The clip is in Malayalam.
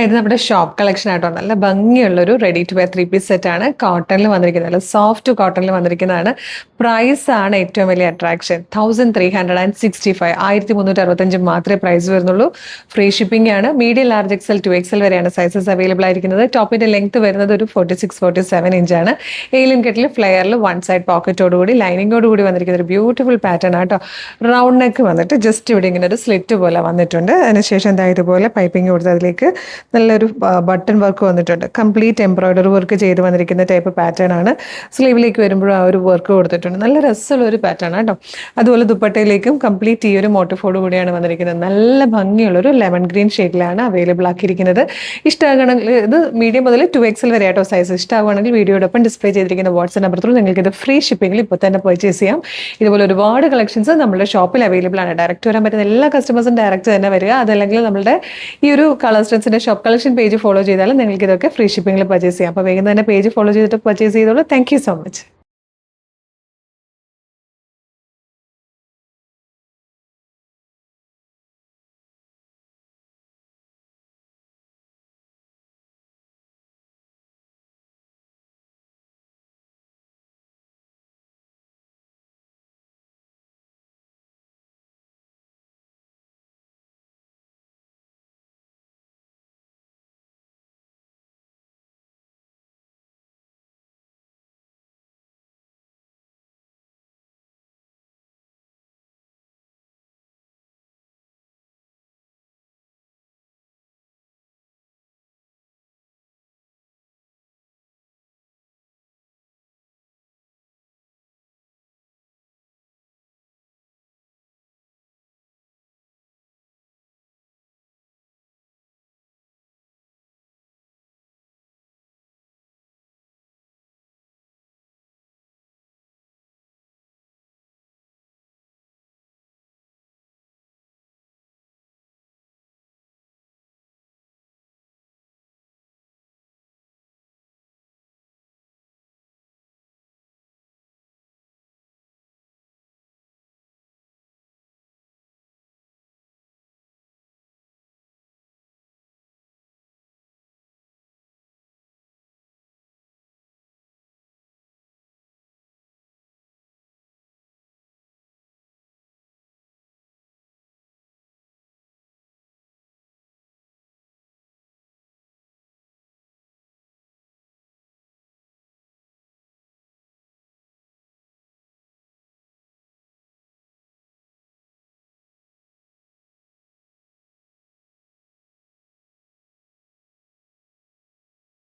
ഇത് നമ്മുടെ ഷോപ്പ് കളക്ഷൻ ആയിട്ടോ. നല്ല ഭംഗിയുള്ളൊരു ready to wear 3 piece set ആണ്. കോട്ടണിൽ വന്നിരിക്കുന്നത്, നല്ല സോഫ്റ്റ് കോട്ടണിൽ വന്നിരിക്കുന്നതാണ്. പ്രൈസ് ആണ് ഏറ്റവും വലിയ അട്രാക്ഷൻ. 1365, 1365 മാത്രമേ പ്രൈസ് വരുന്നുള്ളൂ. ഫ്രീ ഷിപ്പിംഗ് ആണ്. മീഡിയം, ലാർജ് എക്സൽ, 2XL വരെയാണ് സൈസസ് അവൈലബിൾ ആയിരിക്കുന്നത്. ടോപ്പിന്റെ ലെങ്ത് വരുന്നത് ഒരു 46-47 ഇഞ്ചാണ്. ഏലിയൻ കെറ്റിൽ ഫ്ലെയറിൽ വൺ സൈഡ് പോക്കറ്റോടുകൂടി ലൈനിങ്ങോടുകൂടി വന്നിരിക്കുന്ന ഒരു ബ്യൂട്ടിഫുൾ പാറ്റേൺ ആട്ടോ. റൗണ്ട് നെക്ക് വന്നിട്ട് ജസ്റ്റ് ഇവിടെ ഇങ്ങനെ ഒരു സ്ലിറ്റ് പോലെ വന്നിട്ടുണ്ട്. അതിനുശേഷം എന്താ ഇതുപോലെ പൈപ്പിംഗ് കൊടുത്ത് അതിലേക്ക് നല്ലൊരു ബട്ടൺ വർക്ക് വന്നിട്ടുണ്ട്. കംപ്ലീറ്റ് എംബ്രോയിഡറി വർക്ക് ചെയ്ത് വന്നിരിക്കുന്ന ടൈപ്പ് പാറ്റേൺ ആണ്. സ്ലീവിലേക്ക് വരുമ്പോഴും ആ ഒരു വർക്ക് കൊടുത്തിട്ടുണ്ട്. നല്ല രസമുള്ള ഒരു പാറ്റേൺ ആട്ടോ. അതുപോലെ ദുപ്പട്ടയിലേക്കും കംപ്ലീറ്റ് ഈ ഒരു മോട്ടിഫോട് കൂടിയാണ് വന്നിരിക്കുന്നത്. നല്ല ഭംഗിയുള്ളൊരു ലെമൺ ഗ്രീൻ ഷെയ്ഡിലാണ് അവൈലബിൾ ആക്കിയിരിക്കുന്നത്. ഇഷ്ടമാകണമെങ്കിൽ ഇത് മീഡിയം മുതൽ 2XL വരെ ആട്ടോ സൈസ്. ഇഷ്ടമാകുകയാണെങ്കിൽ വീഡിയോടൊപ്പം ഡിസ്പ്ലേ ചെയ്തിരിക്കുന്ന വാട്സ്ആപ്പ് നമ്പർ ത്രൂ നിങ്ങൾക്ക് ഇത് ഫ്രീ ഷിപ്പിംഗിൽ ഇപ്പോൾ തന്നെ പർച്ചേസ് ചെയ്യാം. ഇതുപോലെ ഒരുപാട് കളക്ഷൻസ് നമ്മുടെ ഷോപ്പിൽ അവൈലബിൾ ആണ്. ഡയറക്റ്റ് വരാൻ പറ്റുന്ന എല്ലാ കസ്റ്റമേഴ്സും ഡയറക്റ്റ് തന്നെ വരിക. അതല്ലെങ്കിൽ നമ്മുടെ ഈ ഒരു കളർ സ്ട്രെൻസിന്റെ ഷോപ്പ് കളക്ഷൻ പേജ് ഫോളോ ചെയ്താലും നിങ്ങൾക്ക് ഇതൊക്കെ ഫ്രീ ഷിപ്പിംഗിൽ പർച്ചേസ് ചെയ്യാം. അപ്പോൾ വേഗം തന്നെ പേജ് ഫോളോ ചെയ്തിട്ട് പർച്ചേസ് ചെയ്തോളൂ. Thank you so much.